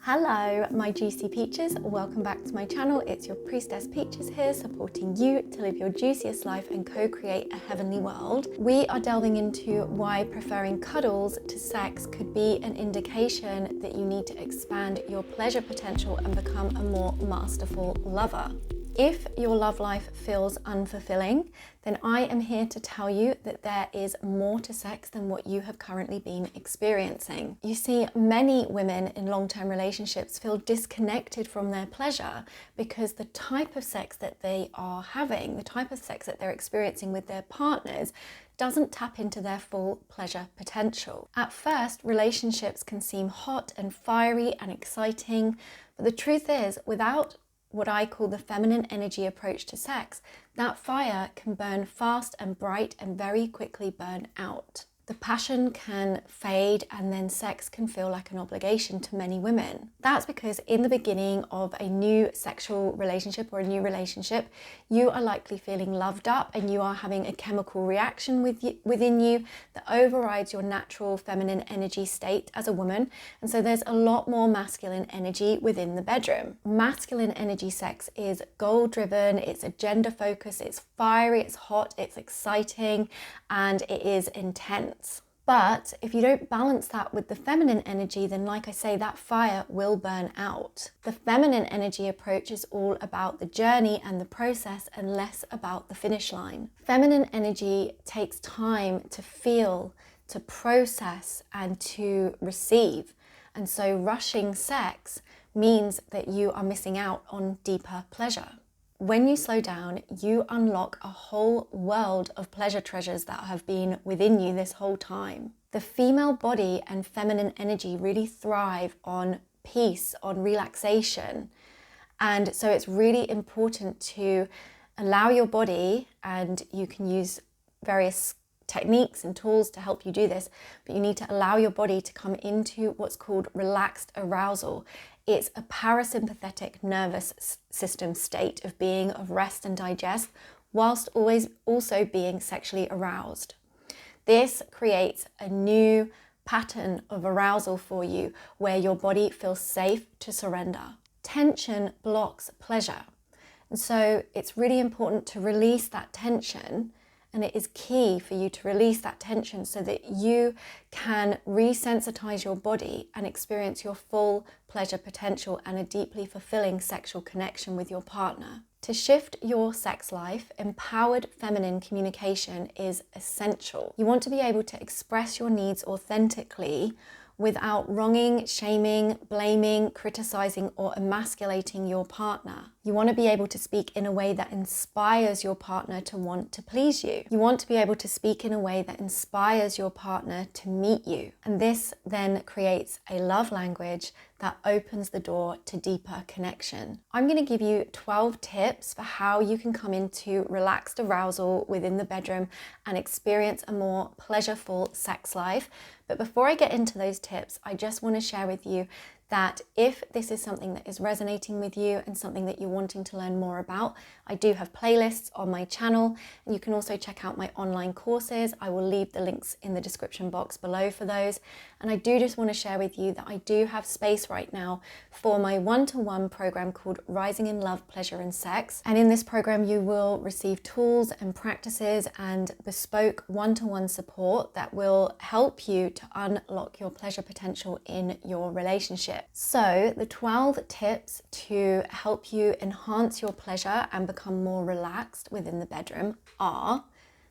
Hello, my juicy peaches. Welcome back to my channel. It's your priestess Peaches here, supporting you to live your juiciest life and co-create a heavenly world. We are delving into why preferring cuddles to sex could be an indication that you need to expand your pleasure potential and become a more masterful lover. If your love life feels unfulfilling, then I am here to tell you that there is more to sex than what you have currently been experiencing. You see, many women in long-term relationships feel disconnected from their pleasure because the type of sex that they are having, the type of sex that they're experiencing with their partners, doesn't tap into their full pleasure potential. At first, relationships can seem hot and fiery and exciting, but the truth is, without what I call the feminine energy approach to sex, that fire can burn fast and bright and very quickly burn out. The passion can fade and then sex can feel like an obligation to many women. That's because in the beginning of a new sexual relationship or a new relationship, you are likely feeling loved up and you are having a chemical reaction within you that overrides your natural feminine energy state as a woman. And so there's a lot more masculine energy within the bedroom. Masculine energy sex is goal-driven, it's agenda focused, it's fiery, it's hot, it's exciting, and it is intense. But if you don't balance that with the feminine energy, then like I say, that fire will burn out. The feminine energy approach is all about the journey and the process and less about the finish line. Feminine energy takes time to feel, to process, and to receive. And so rushing sex means that you are missing out on deeper pleasure. When you slow down, you unlock a whole world of pleasure treasures that have been within you this whole time. The female body and feminine energy really thrive on peace, on relaxation. And so it's really important to allow your body, and you can use various techniques and tools to help you do this, but you need to allow your body to come into what's called relaxed arousal. It's a parasympathetic nervous system state of being, of rest and digest, whilst always also being sexually aroused. This creates a new pattern of arousal for you where your body feels safe to surrender. Tension blocks pleasure. And so it's really important to release that tension. And it is key for you to release that tension so that you can resensitize your body and experience your full pleasure potential and a deeply fulfilling sexual connection with your partner. To shift your sex life, empowered feminine communication is essential. You want to be able to express your needs authentically without wronging, shaming, blaming, criticizing, or emasculating your partner. You want to be able to speak in a way that inspires your partner to want to please you. You want to be able to speak in a way that inspires your partner to meet you. And this then creates a love language that opens the door to deeper connection. I'm going to give you 12 tips for how you can come into relaxed arousal within the bedroom and experience a more pleasureful sex life. But before I get into those tips, I just want to share with you that if this is something that is resonating with you and something that you're wanting to learn more about, I do have playlists on my channel, and you can also check out my online courses. I will leave the links in the description box below for those. And I do just want to share with you that I do have space right now for my one-to-one program called Rising in Love, Pleasure and Sex. And in this program, you will receive tools and practices and bespoke one-to-one support that will help you to unlock your pleasure potential in your relationship. So the 12 tips to help you enhance your pleasure and become more relaxed within the bedroom are,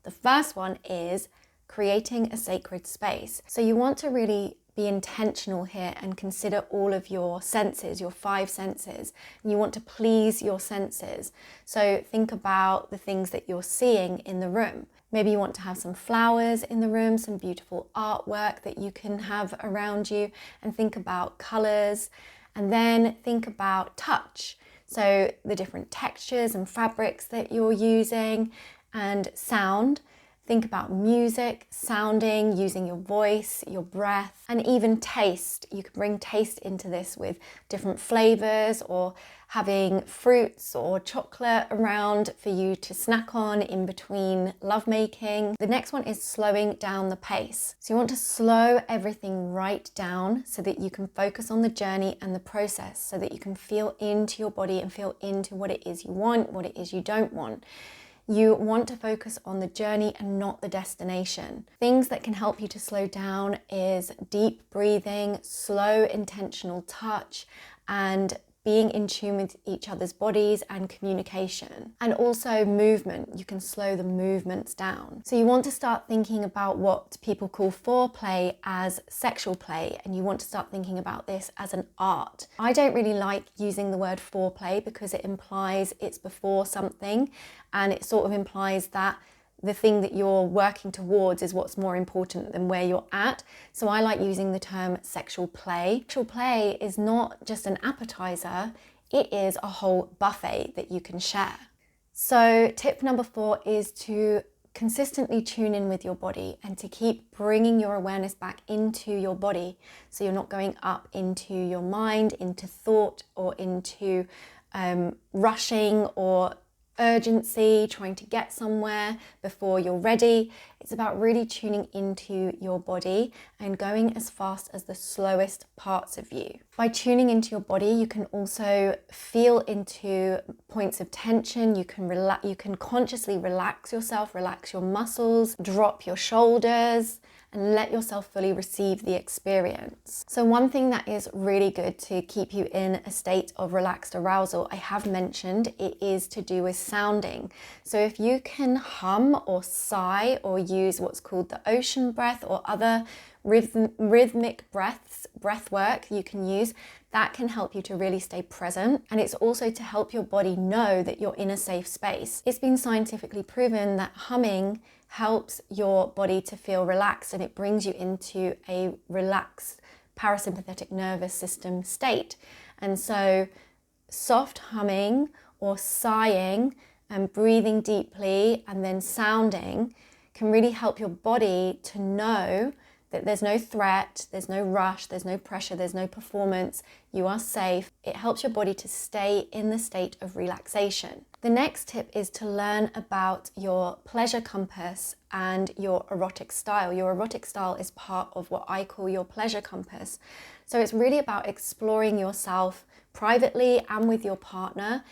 the first one is creating a sacred space. So you want to really be intentional here and consider all of your senses, your 5 senses. And you want to please your senses. So think about the things that you're seeing in the room. Maybe you want to have some flowers in the room, some beautiful artwork that you can have around you, and think about colors. And then think about touch. So the different textures and fabrics that you're using, and sound. Think about music, sounding, using your voice, your breath, and even taste. You can bring taste into this with different flavors or having fruits or chocolate around for you to snack on in between lovemaking. The next one is slowing down the pace. So you want to slow everything right down so that you can focus on the journey and the process, so that you can feel into your body and feel into what it is you want, what it is you don't want. You want to focus on the journey and not the destination. Things that can help you to slow down is deep breathing, slow intentional touch, and being in tune with each other's bodies and communication. And also movement. You can slow the movements down. So you want to start thinking about what people call foreplay as sexual play, and you want to start thinking about this as an art. I don't really like using the word foreplay because it implies it's before something, and it sort of implies that the thing that you're working towards is what's more important than where you're at. So I like using the term sexual play. Sexual play is not just an appetizer, it is a whole buffet that you can share. So tip number 4 is to consistently tune in with your body and to keep bringing your awareness back into your body. So you're not going up into your mind, into thought, or into rushing or urgency, trying to get somewhere before you're ready. It's about really tuning into your body and going as fast as the slowest parts of you. By tuning into your body, you can also feel into points of tension. You can consciously relax yourself, relax your muscles, drop your shoulders, and let yourself fully receive the experience. So one thing that is really good to keep you in a state of relaxed arousal, I have mentioned, it is to do with sounding. So if you can hum or sigh or use what's called the ocean breath or other rhythmic breath work you can use, that can help you to really stay present. And it's also to help your body know that you're in a safe space. It's been scientifically proven that humming helps your body to feel relaxed, and it brings you into a relaxed parasympathetic nervous system state. And so soft humming or sighing and breathing deeply and then sounding can really help your body to know that there's no threat, there's no rush, there's no pressure, there's no performance, you are safe. It helps your body to stay in the state of relaxation. The next tip is to learn about your pleasure compass and your erotic style. Your erotic style is part of what I call your pleasure compass. So it's really about exploring yourself privately and with your partner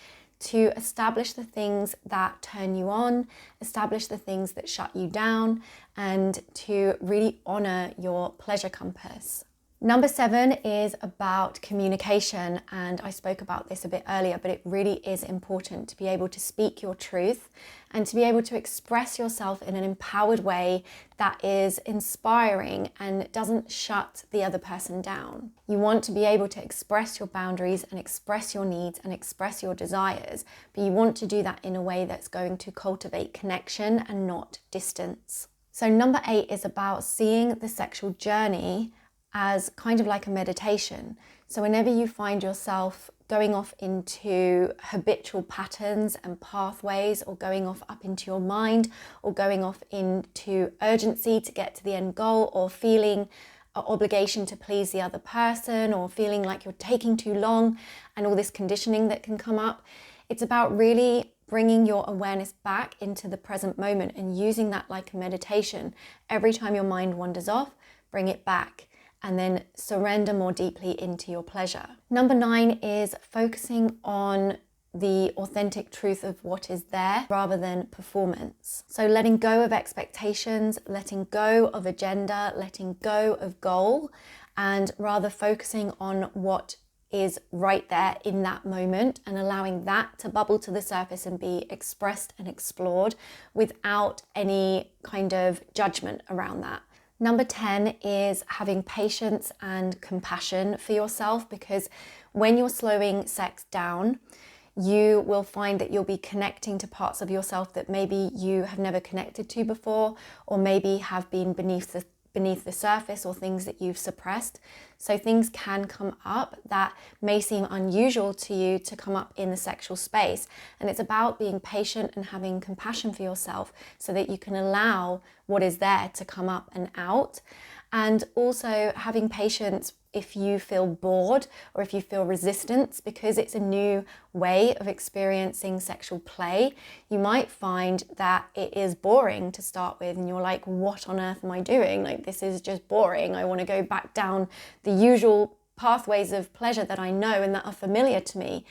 to establish the things that turn you on, establish the things that shut you down, and to really honor your pleasure compass. Number 7 is about communication, and I spoke about this a bit earlier, but it really is important to be able to speak your truth and to be able to express yourself in an empowered way that is inspiring and doesn't shut the other person down. You want to be able to express your boundaries and express your needs and express your desires, but you want to do that in a way that's going to cultivate connection and not distance. So number 8 is about seeing the sexual journey as kind of like a meditation. So whenever you find yourself going off into habitual patterns and pathways, or going off up into your mind, or going off into urgency to get to the end goal, or feeling an obligation to please the other person, or feeling like you're taking too long, and all this conditioning that can come up, it's about really bringing your awareness back into the present moment and using that like a meditation. Every time your mind wanders off, bring it back, and then surrender more deeply into your pleasure. Number 9 is focusing on the authentic truth of what is there rather than performance. So letting go of expectations, letting go of agenda, letting go of goal, and rather focusing on what is right there in that moment and allowing that to bubble to the surface and be expressed and explored without any kind of judgment around that. Number 10 is having patience and compassion for yourself, because when you're slowing sex down, you will find that you'll be connecting to parts of yourself that maybe you have never connected to before, or maybe have been beneath beneath the surface or things that you've suppressed. So things can come up that may seem unusual to you to come up in the sexual space. And it's about being patient and having compassion for yourself so that you can allow what is there to come up and out. And also having patience if you feel bored or if you feel resistance, because it's a new way of experiencing sexual play. You might find that it is boring to start with and you're like, what on earth am I doing? Like, this is just boring. I want to go back down the usual pathways of pleasure that I know and that are familiar to me.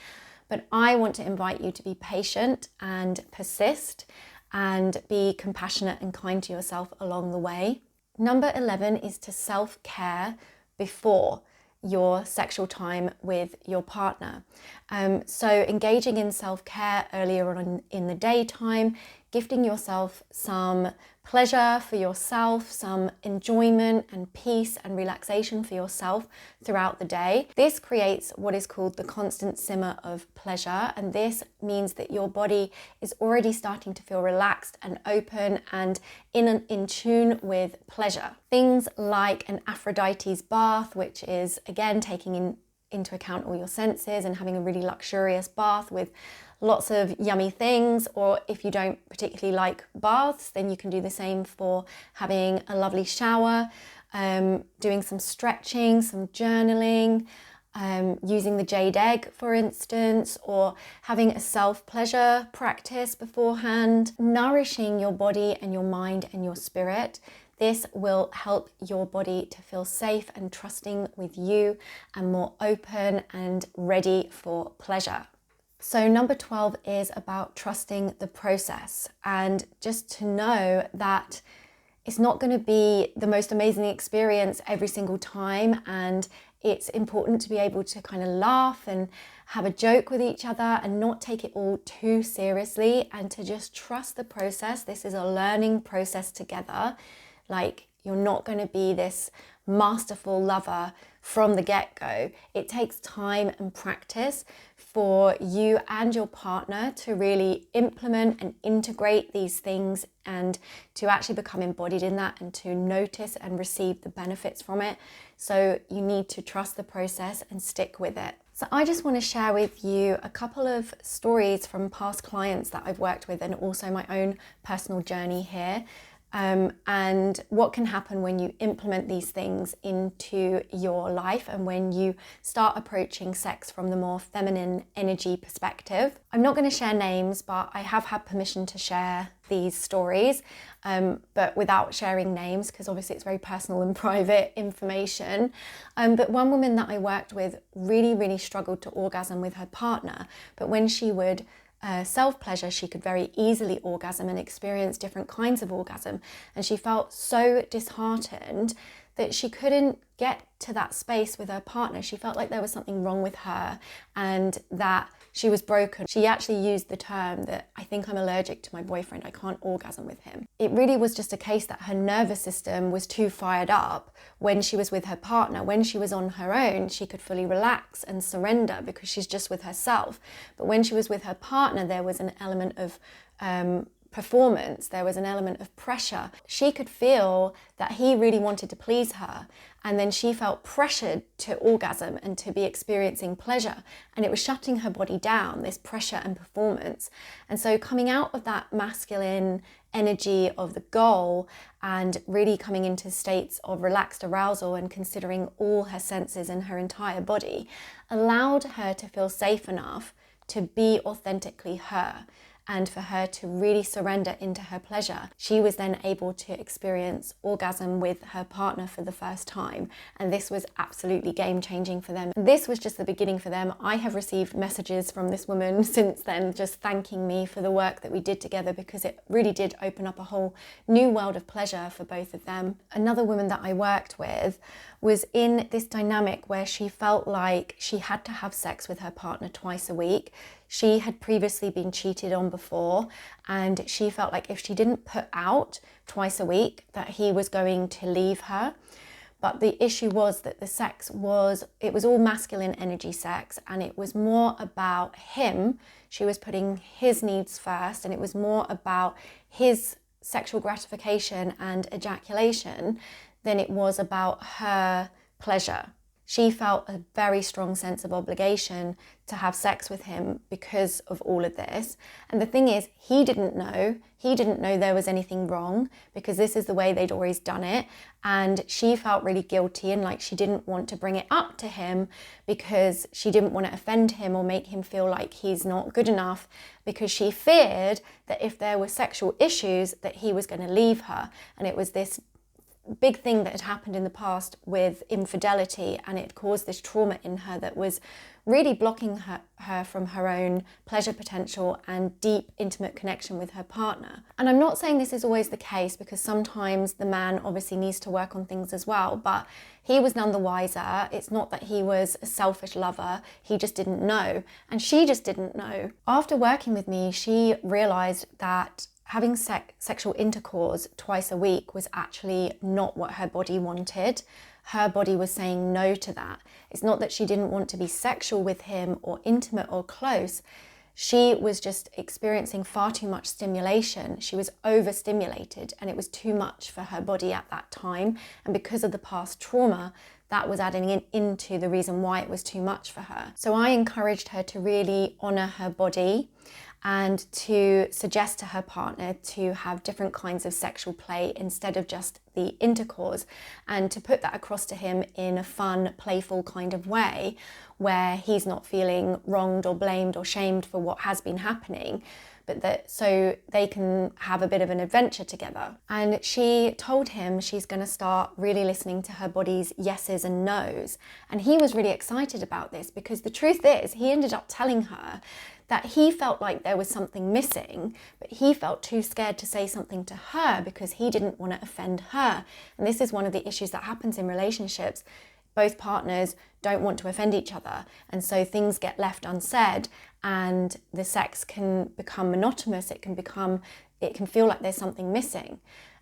But I want to invite you to be patient and persist and be compassionate and kind to yourself along the way. Number 11 is to self-care before your sexual time with your partner. So engaging in self-care earlier on in the daytime, gifting yourself some pleasure for yourself, some enjoyment and peace and relaxation for yourself throughout the day. This creates what is called the constant simmer of pleasure, and this means that your body is already starting to feel relaxed and open and in tune with pleasure. Things like an Aphrodite's bath, which is again taking into account all your senses and having a really luxurious bath with lots of yummy things, or if you don't particularly like baths, then you can do the same for having a lovely shower, doing some stretching, some journaling, using the jade egg, for instance, or having a self-pleasure practice beforehand, nourishing your body and your mind and your spirit. This will help your body to feel safe and trusting with you and more open and ready for pleasure. So number 12 is about trusting the process, and just to know that it's not going to be the most amazing experience every single time, and it's important to be able to kind of laugh and have a joke with each other and not take it all too seriously, and to just trust the process. This is a learning process together. Like, you're not going to be this masterful lover from the get-go. It takes time and practice for you and your partner to really implement and integrate these things and to actually become embodied in that and to notice and receive the benefits from it. So you need to trust the process and stick with it. So I just want to share with you a couple of stories from past clients that I've worked with and also my own personal journey here. And what can happen when you implement these things into your life and when you start approaching sex from the more feminine energy perspective. I'm not going to share names, but I have had permission to share these stories, but without sharing names, because obviously it's very personal and private information. But one woman that I worked with really struggled to orgasm with her partner, but when she would self-pleasure, she could very easily orgasm and experience different kinds of orgasm. And she felt so disheartened that she couldn't get to that space with her partner. She felt like there was something wrong with her and that she was broken. She actually used the term that, I think I'm allergic to my boyfriend, I can't orgasm with him. It really was just a case that her nervous system was too fired up when she was with her partner. When she was on her own, she could fully relax and surrender because she's just with herself. But when she was with her partner, there was an element of performance, there was an element of pressure. She could feel that he really wanted to please her, and then she felt pressured to orgasm and to be experiencing pleasure, and it was shutting her body down, this pressure and performance. And so coming out of that masculine energy of the goal and really coming into states of relaxed arousal and considering all her senses and her entire body allowed her to feel safe enough to be authentically her, and for her to really surrender into her pleasure. She was then able to experience orgasm with her partner for the first time, and this was absolutely game-changing for them. This was just the beginning for them. I have received messages from this woman since then just thanking me for the work that we did together, because it really did open up a whole new world of pleasure for both of them. Another woman that I worked with was in this dynamic where she felt like she had to have sex with her partner twice a week. She had previously been cheated on before, and she felt like if she didn't put out twice a week that he was going to leave her. But the issue was that the sex was all masculine energy sex, and it was more about him. She was putting his needs first, and it was more about his sexual gratification and ejaculation than it was about her pleasure. She felt a very strong sense of obligation to have sex with him because of all of this. And the thing is, he didn't know. He didn't know there was anything wrong because this is the way they'd always done it. And she felt really guilty and like she didn't want to bring it up to him because she didn't want to offend him or make him feel like he's not good enough, because she feared that if there were sexual issues that he was going to leave her. And it was this big thing that had happened in the past with infidelity, and it caused this trauma in her that was really blocking her from her own pleasure potential and deep intimate connection with her partner. And I'm not saying this is always the case, because sometimes the man obviously needs to work on things as well, but he was none the wiser. It's not that he was a selfish lover, he just didn't know, and she just didn't know. After working with me, she realized that having sexual intercourse twice a week was actually not what her body wanted. Her body was saying no to that. It's not that she didn't want to be sexual with him or intimate or close. She was just experiencing far too much stimulation. She was overstimulated and it was too much for her body at that time. And because of the past trauma, that was adding into the reason why it was too much for her. So I encouraged her to really honor her body and to suggest to her partner to have different kinds of sexual play instead of just the intercourse, and to put that across to him in a fun, playful kind of way where he's not feeling wronged or blamed or shamed for what has been happening, but that so they can have a bit of an adventure together. And she told him she's going to start really listening to her body's yeses and nos. And he was really excited about this, because the truth is he ended up telling her that he felt like there was something missing, but he felt too scared to say something to her because he didn't want to offend her. And this is one of the issues that happens in relationships. Both partners don't want to offend each other, and so things get left unsaid and the sex can become monotonous. It can feel like there's something missing.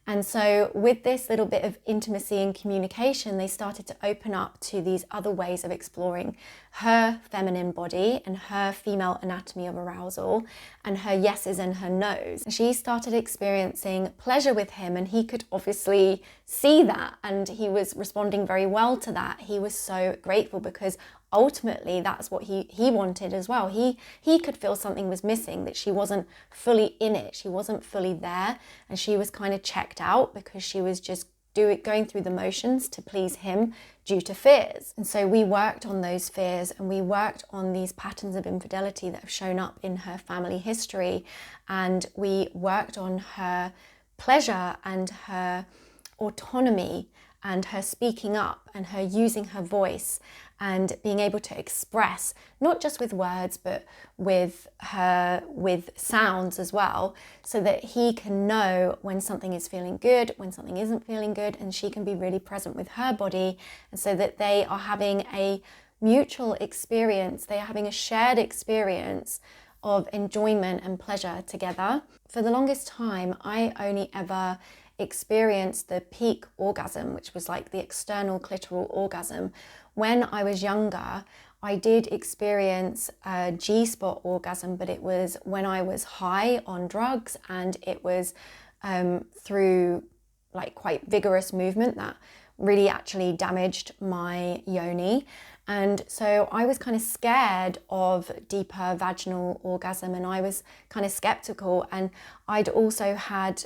And so with this little bit of intimacy and communication, they started to open up to these other ways of exploring her feminine body and her female anatomy of arousal and her yeses and her nos. She started experiencing pleasure with him, and he could obviously see that, and he was responding very well to that. He was so grateful because ultimately that's what he wanted as well. He could feel something was missing, that she wasn't fully in it, she wasn't fully there, and she was kind of checked out because she was just going through the motions to please him due to fears. And so we worked on those fears, and we worked on these patterns of infidelity that have shown up in her family history, and we worked on her pleasure and her autonomy and her speaking up and her using her voice and being able to express, not just with words, but with sounds as well, so that he can know when something is feeling good, when something isn't feeling good, and she can be really present with her body, and so that they are having a mutual experience, they are having a shared experience of enjoyment and pleasure together. For the longest time, I only ever experienced the peak orgasm, which was like the external clitoral orgasm. When I was younger, I did experience a G-spot orgasm, but it was when I was high on drugs, and it was through like quite vigorous movement that really actually damaged my yoni. And so I was kind of scared of deeper vaginal orgasm, and I was kind of skeptical, and I'd also had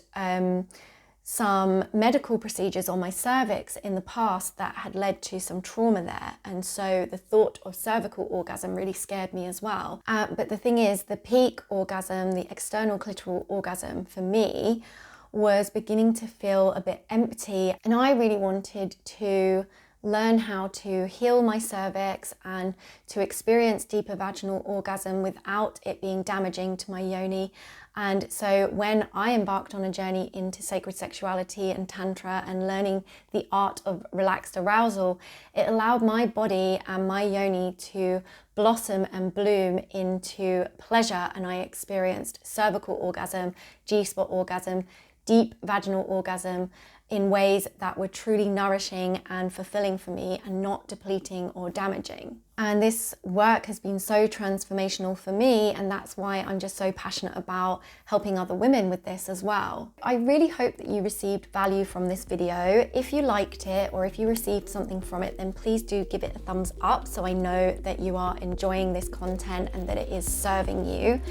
some medical procedures on my cervix in the past that had led to some trauma there, and so the thought of cervical orgasm really scared me as well. But the thing is, the peak orgasm, the external clitoral orgasm for me was beginning to feel a bit empty, and I really wanted to learn how to heal my cervix and to experience deeper vaginal orgasm without it being damaging to my yoni. And so when I embarked on a journey into sacred sexuality and tantra and learning the art of relaxed arousal, it allowed my body and my yoni to blossom and bloom into pleasure, and I experienced cervical orgasm, G-spot orgasm, deep vaginal orgasm, in ways that were truly nourishing and fulfilling for me and not depleting or damaging. And this work has been so transformational for me, and that's why I'm just so passionate about helping other women with this as well. I really hope that you received value from this video. If you liked it or if you received something from it, then please do give it a thumbs up so I know that you are enjoying this content and that it is serving you.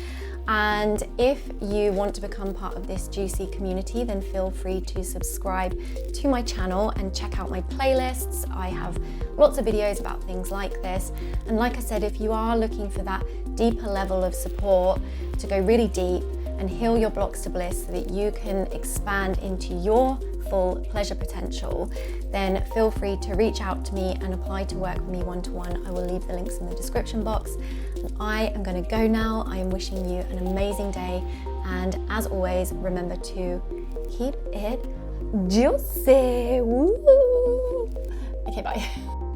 And if you want to become part of this juicy community, then feel free to subscribe to my channel and check out my playlists. I have lots of videos about things like this. And like I said, if you are looking for that deeper level of support to go really deep and heal your blocks to bliss so that you can expand into your full pleasure potential, then feel free to reach out to me and apply to work with me one-to-one. I will leave the links in the description box. And I am going to go now. I am wishing you an amazing day. And as always, remember to keep it juicy. Woo! Okay, bye.